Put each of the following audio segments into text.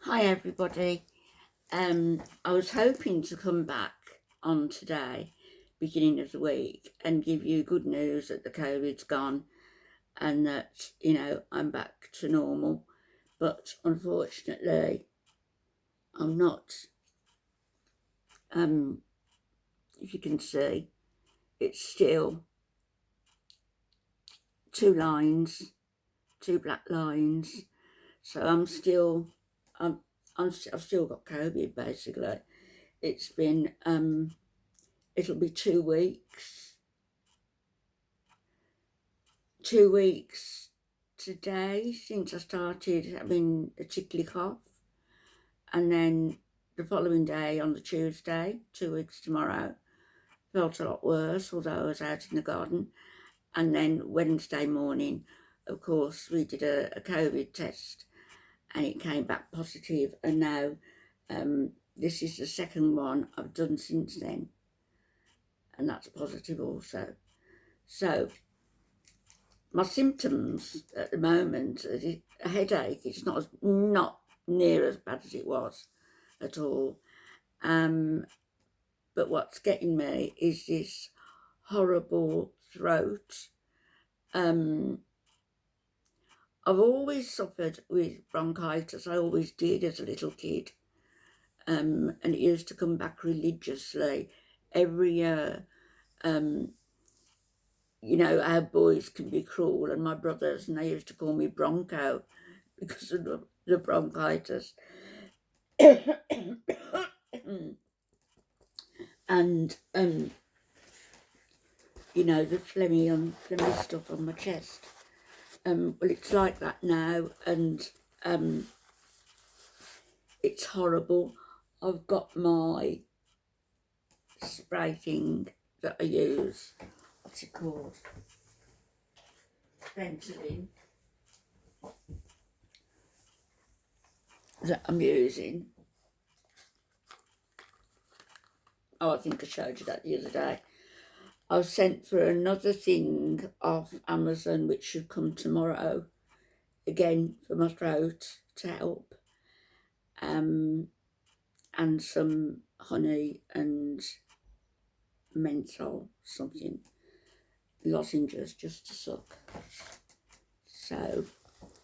Hi everybody. I was hoping to come back on today, beginning of the week, and give you good news that the COVID's gone and that, I'm back to normal. But unfortunately, I'm not. If you can see, it's still two lines, two black lines. So I've still got COVID basically. It's been, it'll be 2 weeks. 2 weeks today since I started having a tickly cough, and then the following day on the Tuesday, 2 weeks tomorrow, felt a lot worse, although I was out in the garden. And then Wednesday morning, of course, we did a COVID test and it came back positive, and now this is the second one I've done since then, and that's positive also. So my symptoms at the moment, a headache. It's not near as bad as it was at all. But what's getting me is this horrible throat. I've always suffered with bronchitis. I always did as a little kid. And it used to come back religiously every year. You know, our boys can be cruel, and my brothers, and they used to call me Bronco because of the bronchitis. And, you know, the phlegmy stuff on my chest. Well, it's like that now, and it's horrible. I've got my spray thing that I use. What's it called? Ventolin. That I'm using. Oh, I think I showed you that the other day. I've sent for another thing off Amazon, which should come tomorrow, again for my throat to help, and some honey and menthol, something, lozenges just to suck. So,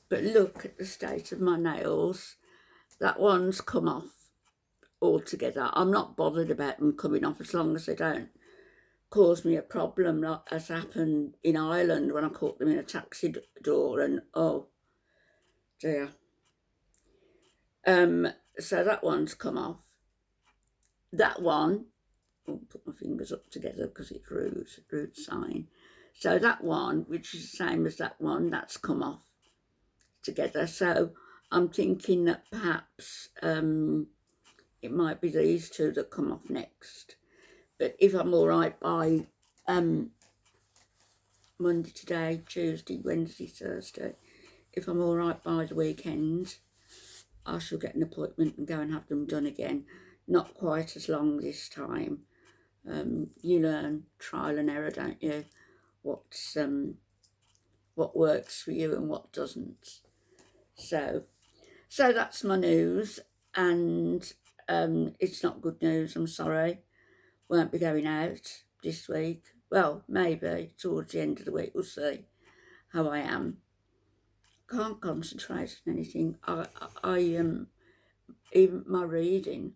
but look at the state of my nails. That one's come off altogether. I'm not bothered about them coming off as long as they don't cause me a problem, like as happened in Ireland when I caught them in a taxi door, and oh dear. So that one's come off. That one, I'll put my fingers up together because it's root sign. So that one, which is the same as that one, that's come off together. So I'm thinking that perhaps it might be these two that come off next. But if I'm all right by Monday today, Tuesday, Wednesday, Thursday, if I'm all right by the weekend, I shall get an appointment and go and have them done again. Not quite as long this time. You learn trial and error, don't you? What works for you and what doesn't. So that's my news, and it's not good news, I'm sorry. Won't be going out this week. Well, maybe towards the end of the week, we'll see how I am. Can't concentrate on anything. I even my reading,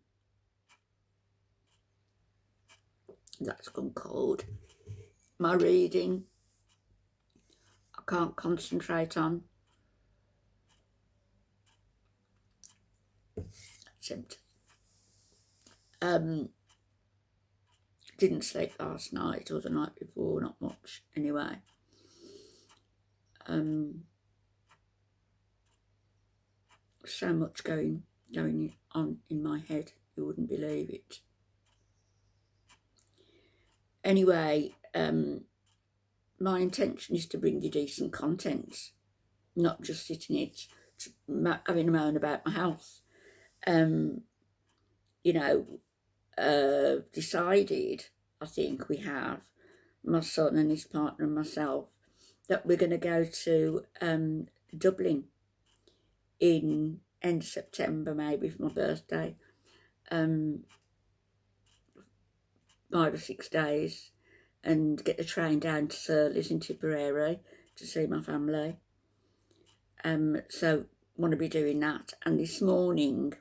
that's gone cold. My reading, I can't concentrate on. That's empty. Didn't sleep last night or the night before, not much anyway. So much going on in my head, you wouldn't believe it. Anyway, my intention is to bring you decent content, not just sitting it, having a moan about my house. You know, decided, I think we have, my son and his partner and myself, that we're going to go to Dublin in end of September maybe for my birthday. 5 or 6 days, and get the train down to Surleys in Tipperary to see my family. So want to be doing that. And this morning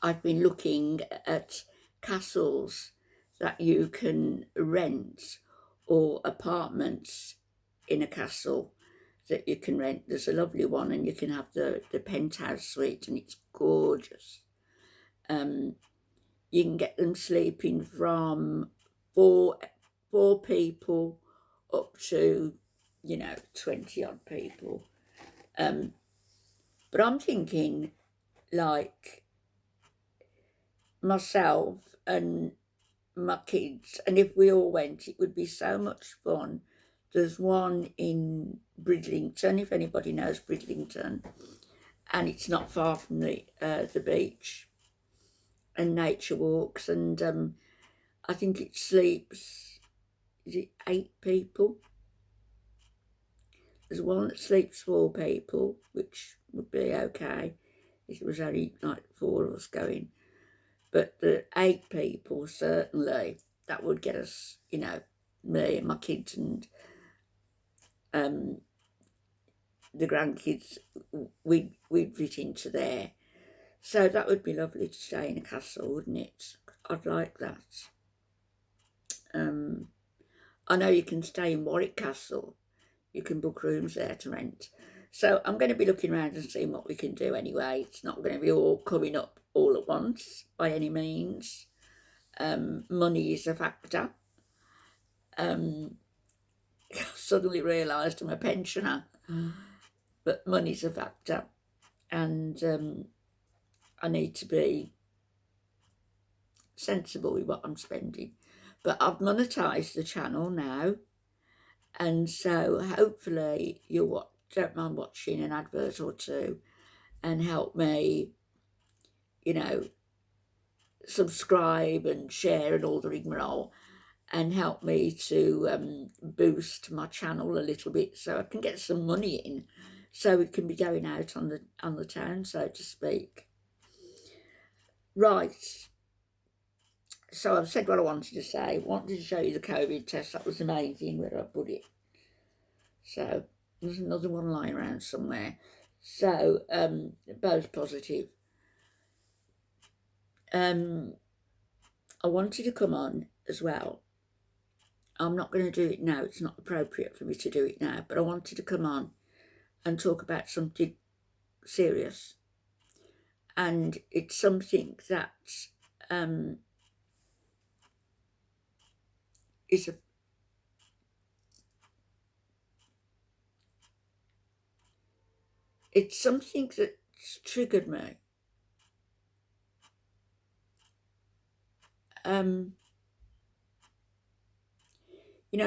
I've been looking at castles that you can rent, or apartments in a castle that you can rent. There's a lovely one, and you can have the penthouse suite, and it's gorgeous. You can get them sleeping from four people up to, 20 odd people. But I'm thinking, like, myself and my kids, and if we all went, it would be so much fun. There's one in Bridlington, if anybody knows Bridlington, and it's not far from the beach and nature walks, and I think it sleeps, is it 8 people? There's one that sleeps 4 people, which would be okay if it was only like 4 of us going. But the 8 people, certainly, that would get us, me and my kids and the grandkids, we'd fit into there. So that would be lovely to stay in a castle, wouldn't it? I'd like that. I know you can stay in Warwick Castle. You can book rooms there to rent. So I'm going to be looking around and seeing what we can do anyway. It's not going to be all coming up all at once by any means. Money is a factor. Suddenly realised I'm a pensioner, but money's a factor, and I need to be sensible with what I'm spending. But I've monetised the channel now, and so hopefully you'll don't mind watching an advert or two and help me, subscribe and share and all the rigmarole, and help me to boost my channel a little bit so I can get some money in, so it can be going out on the town, so to speak. Right. So I've said what I wanted to say. I wanted to show you the COVID test. That was amazing where I put it. So there's another one lying around somewhere. So both positive. I wanted to come on as well. I'm not going to do it now. It's not appropriate for me to do it now. But I wanted to come on and talk about something serious. And it's something that it's something that's triggered me.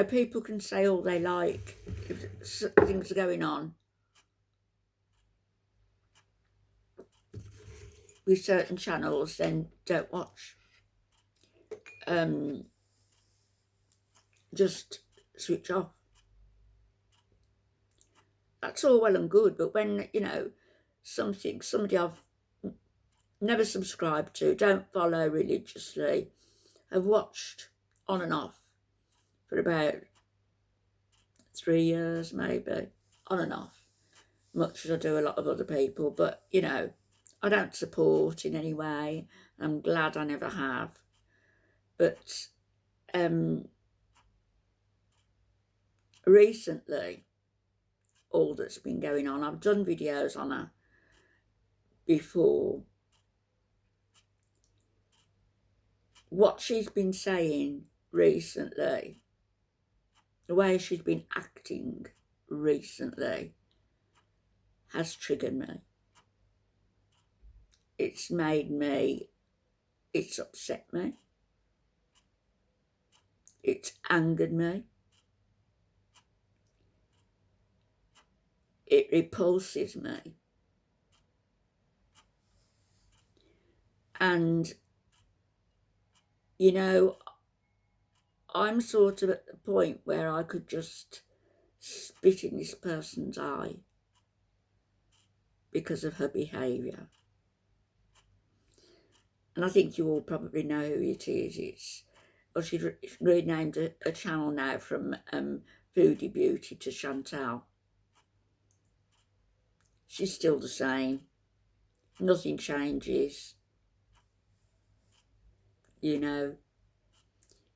People can say all they like if things are going on with certain channels, then don't watch. Just switch off. That's all well and good, but when, somebody I've never subscribed to, don't follow religiously, have watched on and off for about 3 years maybe, on and off, much as I do a lot of other people, but, I don't support in any way. I'm glad I never have. But recently, all that's been going on, I've done videos on her before. What she's been saying recently, the way she's been acting recently, has triggered me. It's made me, it's upset me, it's angered me, it repulses me. And, I'm sort of at the point where I could just spit in this person's eye. because of her behaviour. And I think you all probably know who it is. Well, she's renamed a channel now from Foodie Beauty to Chantal. She's still the same. Nothing changes. You know,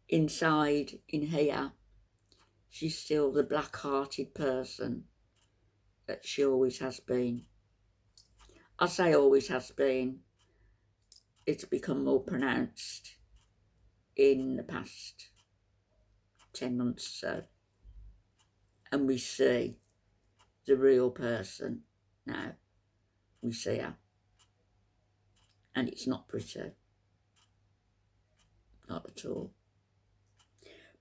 inside, in here, she's still the black-hearted person that she always has been. I say always has been. It's become more pronounced in the past 10 months or so. And we see the real person now. We see her. And it's not pretty. Not at all.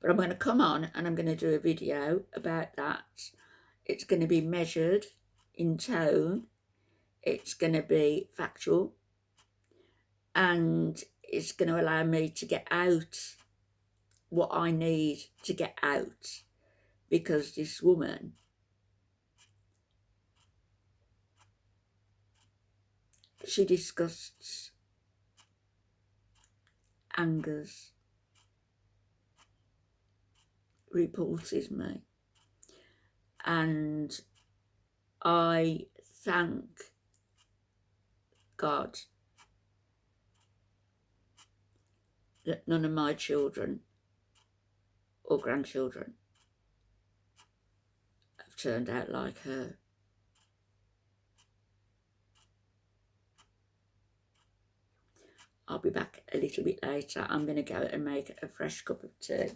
But I'm going to come on and I'm going to do a video about that. It's going to be measured in tone. It's going to be factual. And it's going to allow me to get out what I need to get out. Because this woman, she disgusts, angers, repulses me. And I thank God that none of my children or grandchildren have turned out like her. I'll be back a little bit later. I'm going to go and make a fresh cup of tea.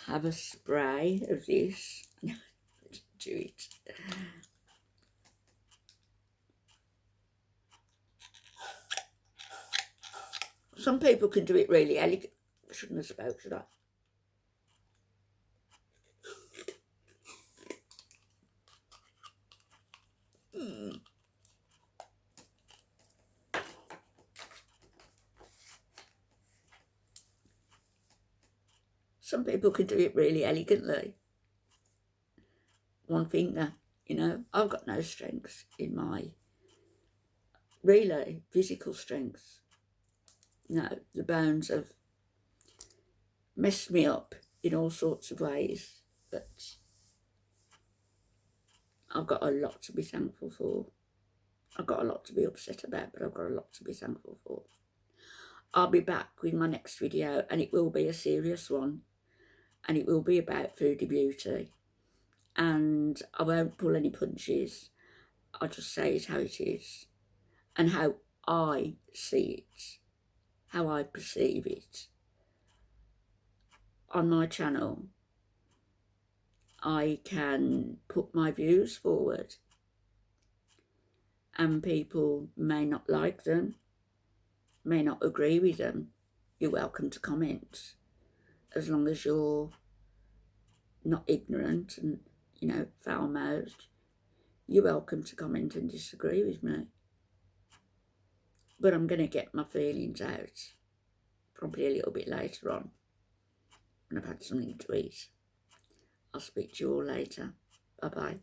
Have a spray of this. Do it. Some people can do it really elegant. I shouldn't have spoke, should I? Some people can do it really elegantly. One finger, you know. I've got no strength in my, really, physical strength. No, the bones have messed me up in all sorts of ways. But I've got a lot to be thankful for. I've got a lot to be upset about, but I've got a lot to be thankful for. I'll be back with my next video, and it will be a serious one. And it will be about Foodie Beauty. And I won't pull any punches. I'll just say it how it is. And how I see it. How I perceive it. On my channel, I can put my views forward. And people may not like them. May not agree with them. You're welcome to comment. As long as you're not ignorant and, you know, foul-mouthed, you're welcome to comment and disagree with me. But I'm going to get my feelings out probably a little bit later on when I've had something to eat. I'll speak to you all later. Bye-bye.